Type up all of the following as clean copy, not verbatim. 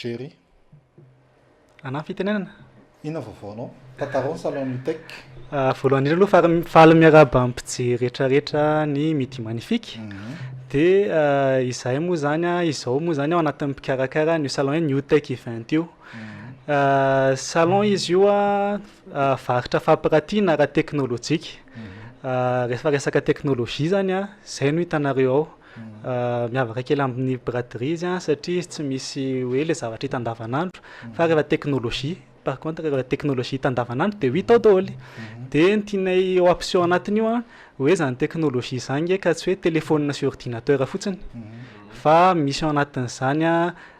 Jerry. Anà fitenenana? Inona vaovaonao? Tantarao ny salon Nutec. Voalohany indrindra aloha faly miarahaba ampijery rehetrarehetra ny Midi Magnifique. Dia izahay moa zany izao moa zany ao anatin'ny mpikarakara ny salon hoe Nutec event io. Salon izy io varotra fampiratiana ara teknôlôjika. Rehefa resaka teknôlôjia zany zay no hitanareo ao. Miavaka kely amin'ny braderie izy satria izy tsy misy hoe le zavatra hita andavanandro fa rehefa teknôlôjia par contre rehefa teknôlôjia hita andavanandro dia ho hita ao daholo. Dia ny tianay ao option anatiny io hoe zany teknôlôjia zany ka tsy hoe téléphone sy ordinateur fotsiny fa misy ao anatin'izany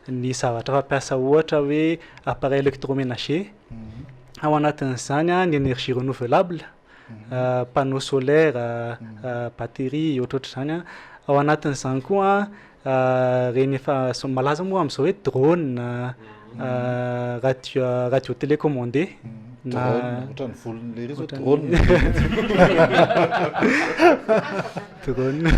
ny zavatra fampiasa ohatra hoe appareil électroménager, ao anatin'izany ny énergie renouvelable, panneau solaire, batterie ohatrohatr'izany. Ao anatin'izany koa reny efa malaza moa amin'izao hoe drone, radio télécommandé. Ohatran'ny volon'le ry zao drone. Drone.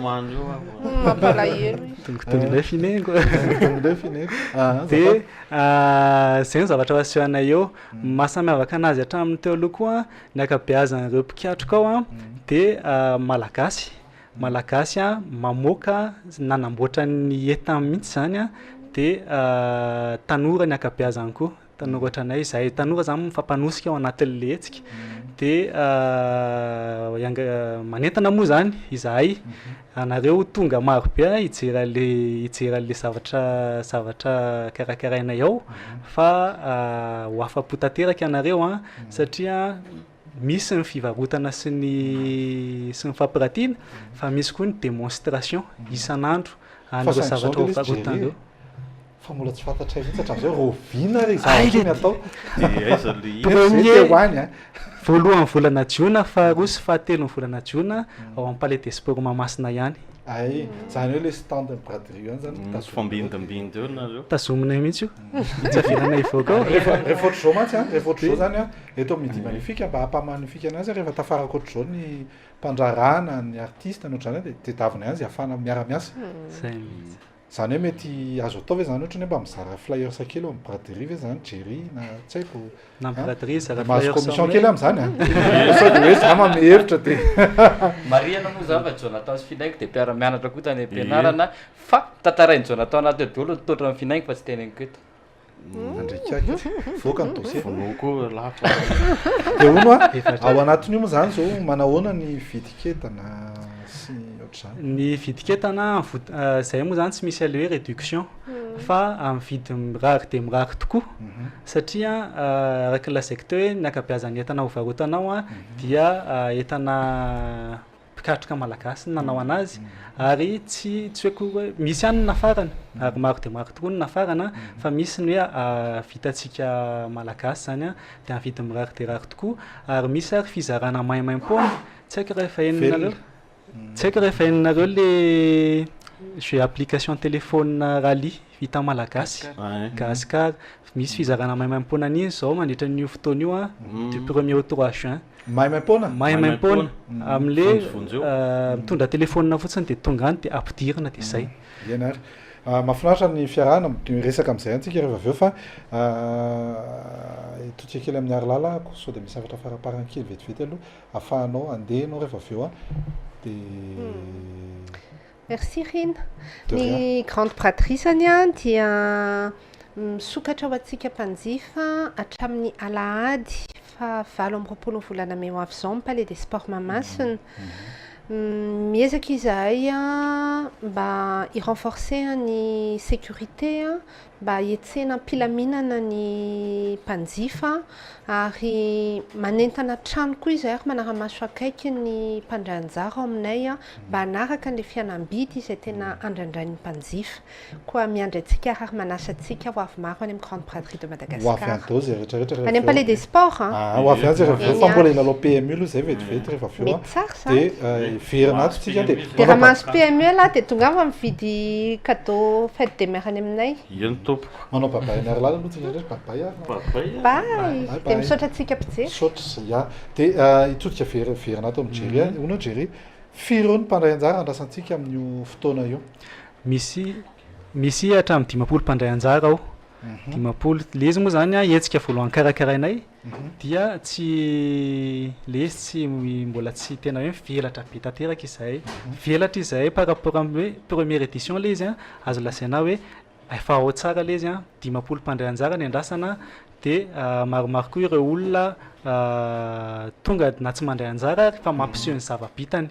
Mampalahelo. Tongoton'ilay finengo. Tongoton'ilay finengo. Dia zay ny zavatra asehoanay eo. Mahasamiavaka anazy hatramin'ny teo aloha koa ny ankabeazan'ireo mpikiatroka ao dia malagasy. Malagasy mamoaka nanamboatra ny entana mihitsy zany dia tanora ny ankabeazany koa. Tanora ohatranay izahay tanora zany mifampanosika ao anatin'le hetsika dia manentana moa zany izahay anareo tonga marobe hijery an'le zavatra karakarainay ao fa ho afa-po tanteraka ianareo satria misy ny fivarotana sy ny fampiratiana fa misy koa ny démonstration isan'andro an'ireo zavatra ho varotan'ireo. Fa mbola tsy fantatray mihitsy hatramin'izay roviana ry zavatra ny atao. Premier voalohany volana jiona, faharoa sy fahatelo ny volana jiona ao amin'ny Palais des Sports Mahamasina ihany. Ay, zany hoe le stand braderie io zany Fambindimbidy eo nareo. Tazominay mihitsy io. Itsaviranay ivoaka ao. Rehefa ohatr'izao mantsy rehefa ohatr'izao zany eto Midi Magnifique mba hampa-magnifique anazy rehefa tafaraka ohatr'izao ny mpandrarana, ny artiste ny ohatr'izany dia tediavina ihany zay ahafahana miara-miasa. Zay mihitsy. Zany hoe mety azo atao ve zany ohatra hoe mba mizara flyer sakely ao amin'ny braderie ve zany Jerry na tsy haiko. Na braderie zara flyer commission kely amin'izany sao dia hoe za manome hevitra dia Mariana moa zany fa Jonathan sy Finaingo dia mpiara-mianatra koa tany am-pianarana fa tantarainy Jonathan anaty daholo nitotra amin'ny Finaingo fa tsy teneniko eto. Andrikaka voaka ny dossier vonoko lafa dia hono ao anatiny io moa zany zao manahoana ny vidiketana sy ohatr'izany. Ny vidiketana zay moa zany tsy misy ale hoe réduction fa amin'ny vidy mirary dia mirary tokoa satria araka lazaiko teo hoe ny ankabeazan'ny entana ho varotanao dia entana mpikatroka malagasy nanao anazy ary tsy hoe misy ihany ny nafarana ary maro dia maro tokoa ny nafarana fa misy ny hoe vitantsika malagasy zany dia amin'ny vidy mirary dia rary tokoa ary misy ary fizarana maimaim-poana tsy haiko rehefa henonareo. Tsy haiko rehefa henonareo le jeu application téléphone rally vita malagasy Gascar misy fizarana maimaim-poana an'iny zao mandritra n'io fotoana io du 1er au 3 juin. Maimaim-poana amin'le mitondra téléphone fotsiny dia tonga any dia ampidirina dia zay. Ianary mahafinaritra ny fiarahana resaka amin'izay antsika rehefa avy eo fa itotsika kely amin'ny arilala sao dia misy zavatra faraparana kely vetivety aloha ahafahanao andehanao rehefa avy eo dia. Merci Rine. Ny grande braderie zany dia misokatra ho antsika mpanjifa hatramin'ny alahady fa 20 volana may ho avy izao amin'ny Palais des Sports Mahamasina. Miezaka izahay mba i-renforcer ny sécurité mba hietsena ampilaminana ny mpanjifa ary manentana trano koa izahay ary manara-maso akaiky ny mpandranjara ao aminay mba hanaraka ny fianam-bidy izay tena andrandrain'ny mpanjifa koa miandry antsika ary manasa antsika ho avy maro any amin'ny grande braderie de Madagascar. Ho avy any dao zay rehetrarehetra any amin'ny Palais des Sports. Ho avy any zay rehefa fa mbola ilalao PMU aloha zay vetivety rehefa avy eo dia verina ato tsika dia raha mahazo PMU lah dia tonga fa mividy cadeau fête des mères any aminay. Manao babay ny arilala aloha tsika rehetra babay Bye. Dia misaotra antsika mpijery. Misaotra ya. Dia itodika verina ato amin'ny Jerry hono Jerry firy eo ny mpandray anjara andrasantsika amin'io fotoana io. Misy misy hatramin'ny 10 mpandray anjara ao 10 le izy moa zany a etsika voalohany karakarainay dia tsy le izy tsy mbola tsy tena hoe mivelatra be tanteraka izahay velatra izahay par rapport amin'ny hoe première édition le izy a azo lasaina hoe efa ao tsara le izy a 10 mpandray anjara ny andrasana de maromaro koa ireo olona tonga na tsy mandray anjara fa mampiseho ny zava-bitany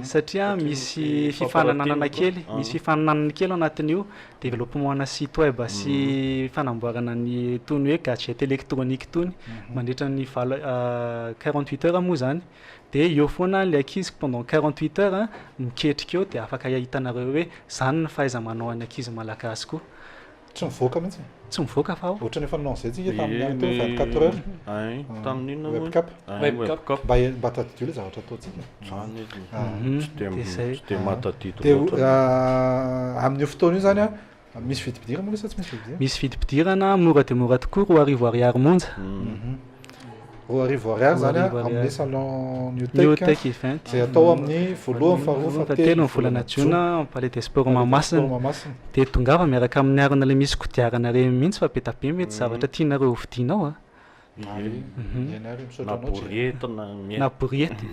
satria misy fifananana kely misy fifananana kely anatin'io développement ana site web sy fanamboarana ny tony hoe gadget électronique tony mandritra ny 48 heures moa zany de eo foana le ankizy pendant 48 heures miketrika eo de afaka hitanareo hoe zany ny fahaiza-manao any ankizy malagasy koa tsy mivoaka mihitsy tsy mivoaka fa ohatrany efa nanonzay tsika tamin'ny andro teo 24 heures tamin'inona webcap webcap mba tadidio le zavatra ataontsika tsy de matadido de amin'io fotoana io zany a misy vidipidirana moa sa tsy misy vidipidirana misy vidim-pidirana mora de mora tokoa 2 arivo monja 2 arivo ariary zany a amin'ny salon Newtech event zay atao amin'ny voalohany faharoa fahatelo ny volana jiona palais des sports Mahamasina de tongava miaraka amin'ny arina le misy kodiarana reny mihitsy fa be da be mety zavatra tianareo hovidinao a na boriety na boriety